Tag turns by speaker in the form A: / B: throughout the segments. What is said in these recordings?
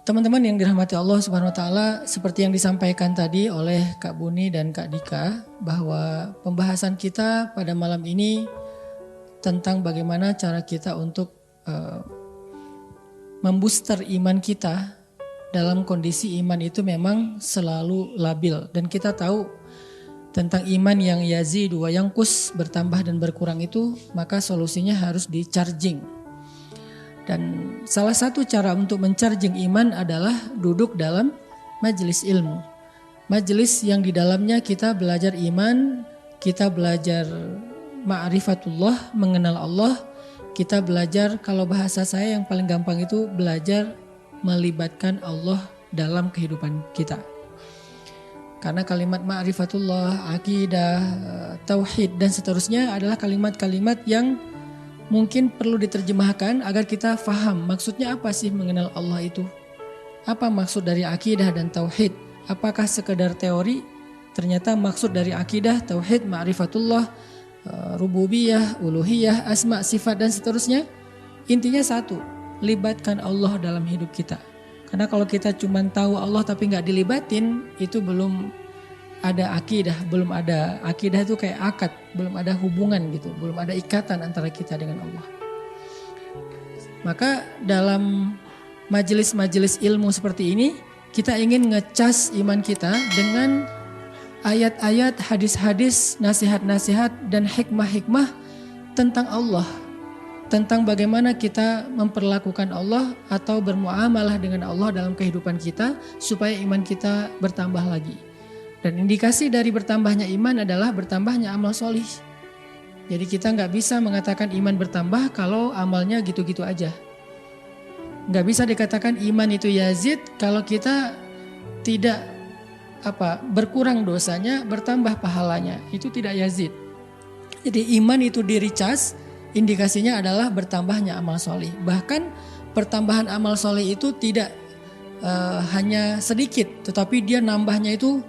A: Teman-teman yang dirahmati Allah Subhanahu wa taala, seperti yang disampaikan tadi oleh Kak Buni dan Kak Dika, bahwa pembahasan kita pada malam ini tentang bagaimana cara kita untuk membooster iman kita. Dalam kondisi iman itu memang selalu labil, dan kita tahu tentang iman yang yazid wa yanqus, bertambah dan berkurang itu, maka solusinya harus di charging. Dan salah satu cara untuk mencharging iman adalah duduk dalam majelis ilmu. Majelis yang di dalamnya kita belajar iman, kita belajar ma'rifatullah, mengenal Allah, kita belajar, kalau bahasa saya yang paling gampang itu belajar melibatkan Allah dalam kehidupan kita. Karena kalimat ma'rifatullah, akidah, tauhid dan seterusnya adalah kalimat-kalimat yang mungkin perlu diterjemahkan agar kita faham maksudnya apa sih mengenal Allah itu. Apa maksud dari akidah dan tauhid? Apakah sekedar teori? Ternyata maksud dari akidah, tauhid, ma'rifatullah, rububiyah, uluhiyah, asma, sifat dan seterusnya, intinya satu, libatkan Allah dalam hidup kita. Karena kalau kita cuma tahu Allah tapi nggak dilibatin, itu belum ada akidah, belum ada akidah itu kayak akad, belum ada hubungan gitu, belum ada ikatan antara kita dengan Allah. Maka dalam majelis-majelis ilmu seperti ini, kita ingin ngecas iman kita dengan ayat-ayat, hadis-hadis, nasihat-nasihat dan hikmah-hikmah tentang Allah. Tentang bagaimana kita memperlakukan Allah atau bermuamalah dengan Allah dalam kehidupan kita supaya iman kita bertambah lagi. Dan indikasi dari bertambahnya iman adalah bertambahnya amal solih. Jadi kita nggak bisa mengatakan iman bertambah kalau amalnya gitu-gitu aja. Nggak bisa dikatakan iman itu yazid kalau kita tidak berkurang dosanya, bertambah pahalanya. Itu tidak yazid. Jadi iman itu di-recharge, indikasinya adalah bertambahnya amal solih. Bahkan pertambahan amal solih itu tidak hanya sedikit, tetapi dia nambahnya itu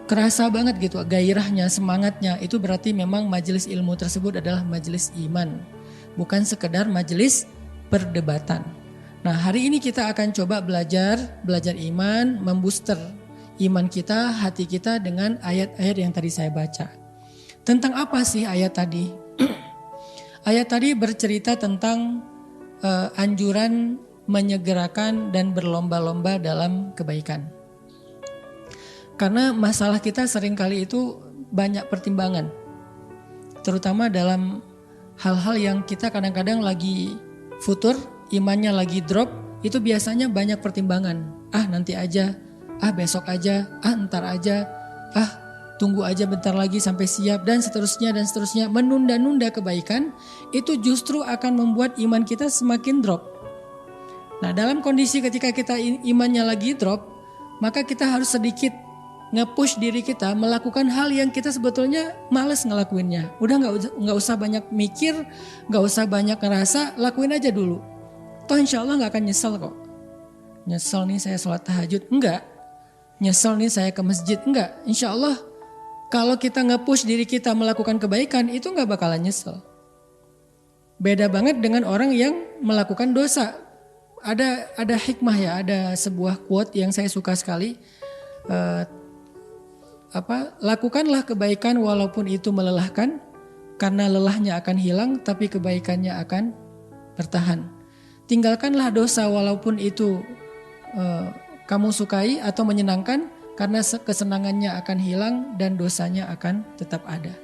A: kerasa banget gitu, gairahnya, semangatnya. Itu berarti memang majelis ilmu tersebut adalah majelis iman, bukan sekedar majelis perdebatan. Nah, hari ini kita akan coba belajar iman, membooster iman kita, hati kita dengan ayat-ayat yang tadi saya baca. Tentang apa sih ayat tadi? Ayat tadi bercerita tentang anjuran menyegerakan dan berlomba-lomba dalam kebaikan. Karena masalah kita seringkali itu banyak pertimbangan. Terutama dalam hal-hal yang kita kadang-kadang lagi futur, imannya lagi drop, itu biasanya banyak pertimbangan. Nanti aja, besok aja, ntar aja, tunggu aja bentar lagi sampai siap dan seterusnya. Menunda-nunda kebaikan itu justru akan membuat iman kita semakin drop. Nah, dalam kondisi ketika kita imannya lagi drop, maka kita harus sedikit nge-push diri kita melakukan hal yang kita sebetulnya males ngelakuinnya. Udah nggak usah banyak mikir, nggak usah banyak ngerasa, lakuin aja dulu. Toh insya Allah nggak akan nyesel kok. Nyesel nih saya sholat tahajud, enggak. Nyesel nih saya ke masjid, enggak. Insya Allah kalau kita nge-push diri kita melakukan kebaikan, itu gak bakalan nyesel. Beda banget dengan orang yang melakukan dosa. Ada hikmah ya, ada sebuah quote yang saya suka sekali. Lakukanlah kebaikan walaupun itu melelahkan, karena lelahnya akan hilang, tapi kebaikannya akan bertahan. Tinggalkanlah dosa walaupun itu kamu sukai atau menyenangkan, karena kesenangannya akan hilang dan dosanya akan tetap ada.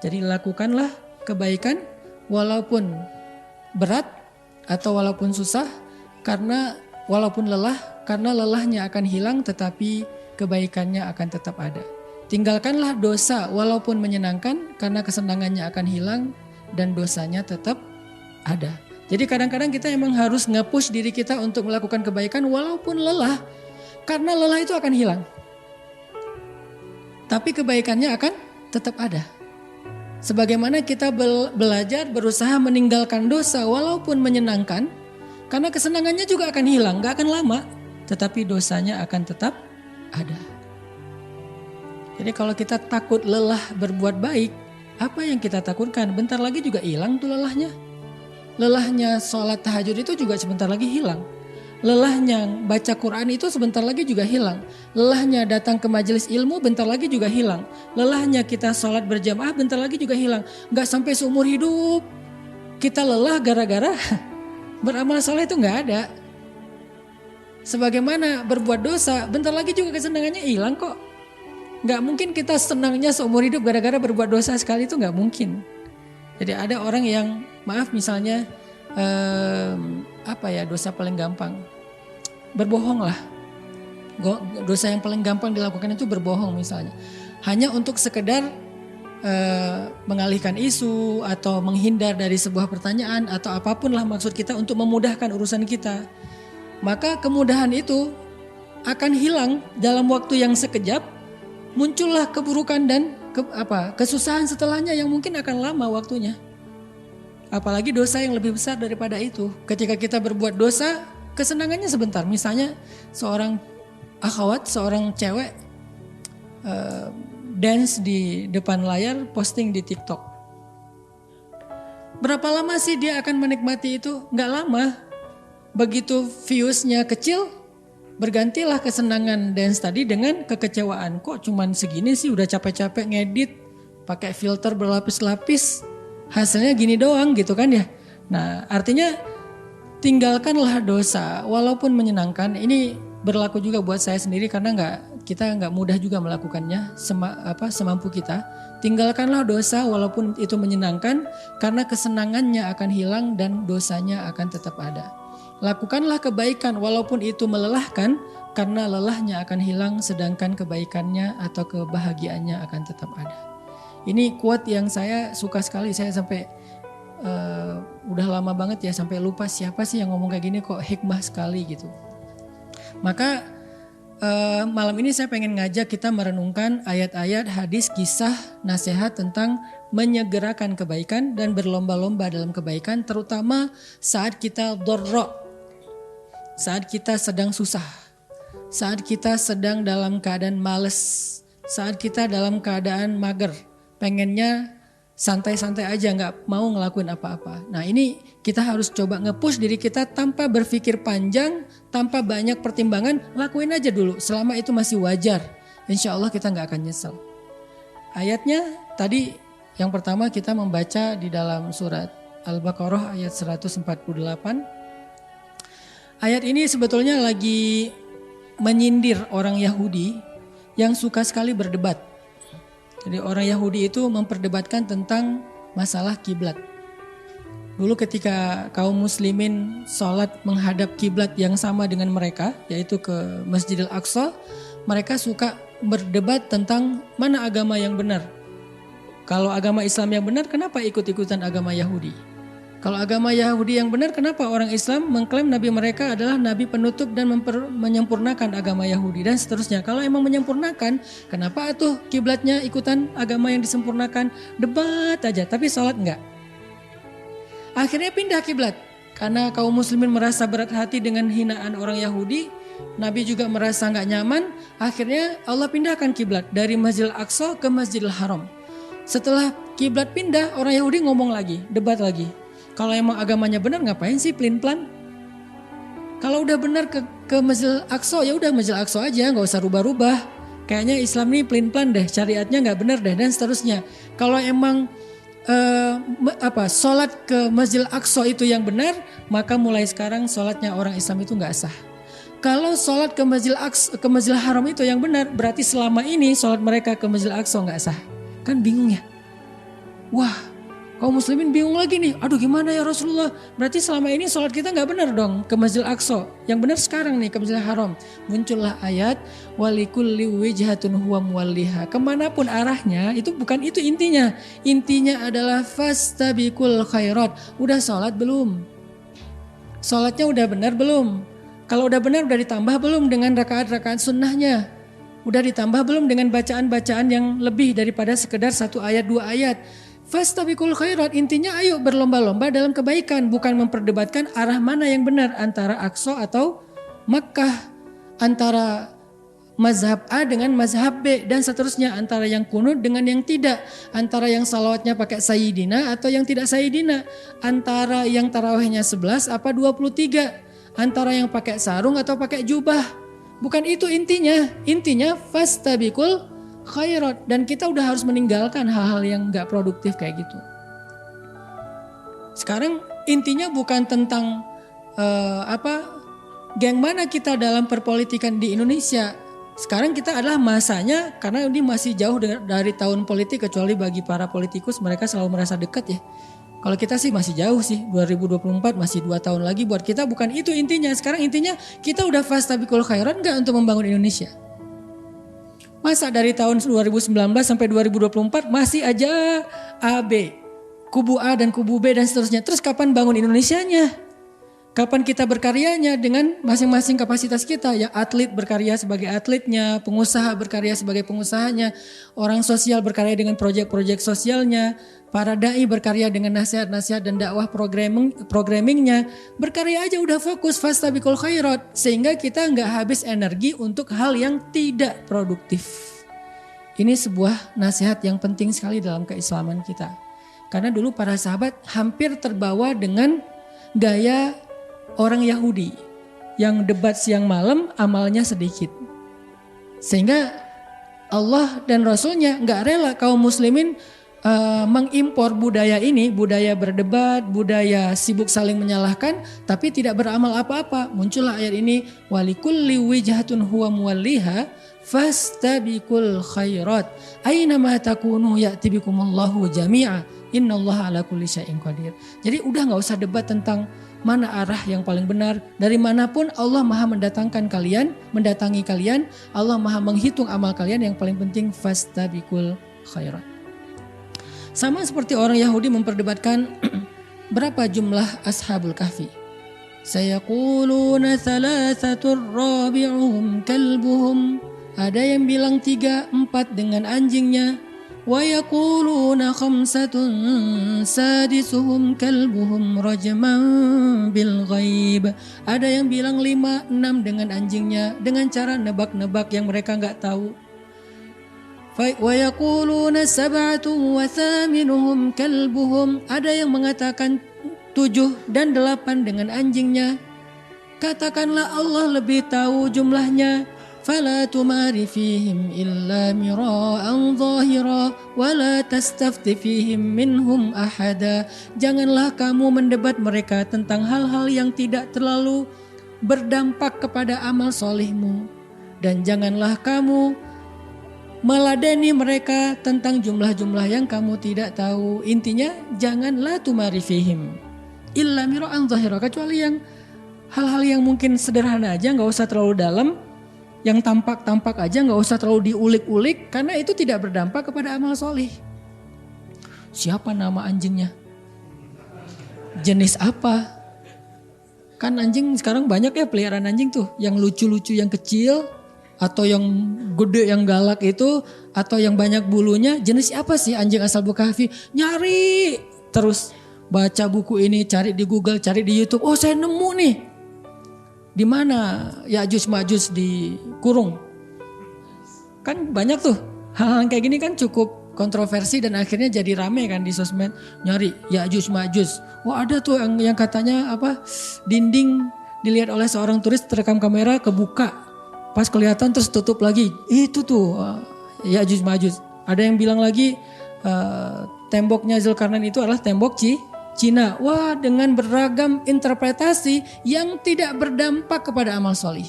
A: Jadi lakukanlah kebaikan walaupun berat atau walaupun susah, karena walaupun lelah, karena lelahnya akan hilang tetapi kebaikannya akan tetap ada. Tinggalkanlah dosa walaupun menyenangkan, karena kesenangannya akan hilang dan dosanya tetap ada. Jadi kadang-kadang kita emang harus nge-push diri kita untuk melakukan kebaikan walaupun lelah, karena lelah itu akan hilang. Tapi kebaikannya akan tetap ada. Sebagaimana kita belajar berusaha meninggalkan dosa walaupun menyenangkan, karena kesenangannya juga akan hilang, gak akan lama, tetapi dosanya akan tetap ada. Jadi kalau kita takut lelah berbuat baik, apa yang kita takutkan? Bentar lagi juga hilang tuh lelahnya. Lelahnya sholat tahajud itu juga sebentar lagi hilang. lelahnya baca Quran itu sebentar lagi juga hilang. Lelahnya datang ke majelis ilmu bentar lagi juga hilang. Lelahnya kita sholat berjamaah bentar lagi juga hilang. Gak sampai seumur hidup kita lelah gara-gara beramal soleh itu gak ada. Sebagaimana berbuat dosa bentar lagi juga kesenangannya hilang kok. Gak mungkin kita senangnya seumur hidup gara-gara berbuat dosa sekali, itu gak mungkin. Jadi ada orang yang maaf misalnya dosa paling gampang berbohong lah. Dosa yang paling gampang dilakukan itu berbohong misalnya, hanya untuk sekedar mengalihkan isu atau menghindar dari sebuah pertanyaan atau apapun lah maksud kita untuk memudahkan urusan kita. Maka kemudahan itu akan hilang dalam waktu yang sekejap, muncullah keburukan dan kesusahan setelahnya yang mungkin akan lama waktunya. Apalagi dosa yang lebih besar daripada itu. Ketika kita berbuat dosa, kesenangannya sebentar. Misalnya seorang akhwat, seorang cewek dance di depan layar, posting di TikTok. Berapa lama sih dia akan menikmati itu? Nggak lama. Begitu viewsnya kecil, bergantilah kesenangan dance tadi dengan kekecewaan. Kok cuman segini sih, udah capek-capek ngedit, pakai filter berlapis-lapis. Hasilnya gini doang gitu kan ya. Nah artinya tinggalkanlah dosa walaupun menyenangkan. Ini berlaku juga buat saya sendiri karena kita nggak mudah juga melakukannya semampu kita. Tinggalkanlah dosa walaupun itu menyenangkan karena kesenangannya akan hilang dan dosanya akan tetap ada. Lakukanlah kebaikan walaupun itu melelahkan karena lelahnya akan hilang sedangkan kebaikannya atau kebahagiaannya akan tetap ada. Ini quote yang saya suka sekali, saya sampai udah lama banget ya sampai lupa siapa sih yang ngomong kayak gini, kok hikmah sekali gitu. Maka malam ini saya pengen ngajak kita merenungkan ayat-ayat, hadis, kisah, nasihat tentang menyegerakan kebaikan dan berlomba-lomba dalam kebaikan, terutama saat kita dharra, saat kita sedang susah, saat kita sedang dalam keadaan males, saat kita dalam keadaan mager. Pengennya santai-santai aja, gak mau ngelakuin apa-apa. Nah ini kita harus coba nge-push diri kita tanpa berpikir panjang, tanpa banyak pertimbangan, lakuin aja dulu selama itu masih wajar. Insya Allah kita gak akan nyesel. Ayatnya tadi yang pertama kita membaca di dalam surat Al-Baqarah ayat 148. Ayat ini sebetulnya lagi menyindir orang Yahudi yang suka sekali berdebat. Jadi orang Yahudi itu memperdebatkan tentang masalah kiblat. Dulu ketika kaum muslimin sholat menghadap kiblat yang sama dengan mereka, yaitu ke Masjidil Aqsa, mereka suka berdebat tentang mana agama yang benar. Kalau agama Islam yang benar, kenapa ikut-ikutan agama Yahudi? Kalau agama Yahudi yang benar, kenapa orang Islam mengklaim Nabi mereka adalah Nabi penutup dan menyempurnakan agama Yahudi dan seterusnya. Kalau emang menyempurnakan, kenapa tuh kiblatnya ikutan agama yang disempurnakan? Debat aja, tapi sholat enggak. Akhirnya pindah kiblat karena kaum muslimin merasa berat hati dengan hinaan orang Yahudi. Nabi juga merasa enggak nyaman. Akhirnya Allah pindahkan kiblat dari Masjidil Aqsa ke Masjidil Haram. Setelah kiblat pindah, orang Yahudi ngomong lagi, debat lagi. Kalau emang agamanya benar, ngapain sih pelin-pelan? Kalau udah benar ke Masjidil Aqsa, ya udah Masjidil Aqsa aja, nggak usah rubah-rubah. Kayaknya Islam ini pelin-pelan deh, syariatnya nggak benar deh dan seterusnya. Kalau emang sholat ke Masjidil Aqsa itu yang benar, maka mulai sekarang sholatnya orang Islam itu nggak sah. Kalau sholat ke Masjidil Haram itu yang benar, berarti selama ini sholat mereka ke Masjidil Aqsa nggak sah. Kan bingung ya? Wah. Kaum muslimin bingung lagi nih, aduh gimana ya Rasulullah, berarti selama ini sholat kita gak benar dong ke Masjidil Aqsa, yang benar sekarang nih ke Masjidil Haram. Muncullah ayat walikulli wijhatun huwa muwalliha, kemanapun arahnya, itu bukan itu intinya. Intinya adalah fastabiqul khairat. Udah sholat belum? Sholatnya udah benar belum? Kalau udah benar udah ditambah belum dengan rakaat-rakaat sunnahnya? Udah ditambah belum dengan bacaan-bacaan yang lebih daripada sekedar 1 ayat 2 ayat? Fastabiqul khairat, intinya ayo berlomba-lomba dalam kebaikan, bukan memperdebatkan arah mana yang benar antara Aqsa atau Makkah, antara mazhab A dengan mazhab B dan seterusnya, antara yang kunut dengan yang tidak, antara yang salawatnya pakai sayyidina atau yang tidak sayyidina, antara yang tarawihnya 11 apa 23, antara yang pakai sarung atau pakai jubah. Bukan itu intinya. Intinya fastabiqul khairat. Dan kita udah harus meninggalkan hal-hal yang gak produktif kayak gitu. Sekarang intinya bukan tentang geng mana kita dalam perpolitikan di Indonesia. Sekarang kita adalah masanya, karena ini masih jauh dari tahun politik, kecuali bagi para politikus mereka selalu merasa dekat ya. Kalau kita sih masih jauh sih, 2024 masih 2 tahun lagi buat kita, bukan itu intinya. Sekarang intinya kita udah fastabiqul khairat gak untuk membangun Indonesia? Masa dari tahun 2019 sampai 2024 masih aja AB, kubu A dan kubu B dan seterusnya. Terus kapan bangun Indonesianya? Kapan kita berkaryanya dengan masing-masing kapasitas kita? Ya, atlet berkarya sebagai atletnya, pengusaha berkarya sebagai pengusahanya, orang sosial berkarya dengan proyek-proyek sosialnya, para dai berkarya dengan nasihat-nasihat dan dakwah programmingnya. Berkarya aja udah fokus fastabiqul khairat, sehingga kita nggak habis energi untuk hal yang tidak produktif. Ini sebuah nasihat yang penting sekali dalam keislaman kita. Karena dulu para sahabat hampir terbawa dengan gaya orang Yahudi yang debat siang malam, amalnya sedikit. Sehingga Allah dan Rasulnya gak rela kaum muslimin mengimpor budaya ini, budaya berdebat, budaya sibuk saling menyalahkan, tapi tidak beramal apa-apa. Muncullah ayat ini, walikulli wijhatun huwa muwalliha fastabiqul khairat aina ma takunu ya'ti bikumullahu jami'a innallaha ala kulli syai'in qadir. Jadi udah gak usah debat tentang mana arah yang paling benar. Dari manapun Allah maha mendatangi kalian. Allah maha menghitung amal kalian. Yang paling penting fastabiqul khairat. Sama seperti orang Yahudi memperdebatkan berapa jumlah ashabul kahfi. Sayaquluna thalathatur rabi'uhum kalbuhum. Ada yang bilang 3, 4 dengan anjingnya. Wa yaquluna khamsatun sadisuhum kalbuhum rajman bil ghaib. Ada yang bilang 5, 6 dengan anjingnya dengan cara nebak-nebak yang mereka enggak tahu. Wa yaquluna sab'atun wa thaminuhum kalbuhum. Ada yang mengatakan 7 dan 8 dengan anjingnya. Katakanlah Allah lebih tahu jumlahnya. فلا تمار فيهم إلا مراء ظاهرا ولا تستفت فيهم منهم أحدا. Janganlah kamu mendebat mereka tentang hal-hal yang tidak terlalu berdampak kepada amal solihmu. Dan janganlah kamu meladeni mereka tentang jumlah-jumlah yang kamu tidak tahu. Intinya janganlah tumari fihim illa mira'an zahira, kecuali yang hal-hal yang mungkin sederhana aja, gak usah terlalu dalam. Yang tampak-tampak aja, gak usah terlalu diulik-ulik, karena itu tidak berdampak kepada amal solih. Siapa nama anjingnya? Jenis apa? Kan anjing sekarang banyak ya peliharaan anjing tuh, yang lucu-lucu yang kecil, atau yang gede yang galak itu, atau yang banyak bulunya. Jenis apa sih anjing ashabul kahfi? Nyari terus, baca buku ini, cari di Google, cari di YouTube. Oh, saya nemu nih. Di mana Ya'juj Ma'juj dikurung? Kan banyak tuh hal-hal kayak gini kan cukup kontroversi dan akhirnya jadi rame kan di sosmed, nyari Ya'juj Ma'juj. Wah, ada tuh yang katanya apa, dinding dilihat oleh seorang turis, terekam kamera, kebuka, pas kelihatan terus tutup lagi. Itu tuh Ya'juj Ma'juj. Ada yang bilang lagi temboknya Zulkarnain itu adalah tembok Cina. Wah, dengan beragam interpretasi yang tidak berdampak kepada amal solih.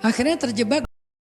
A: Akhirnya terjebak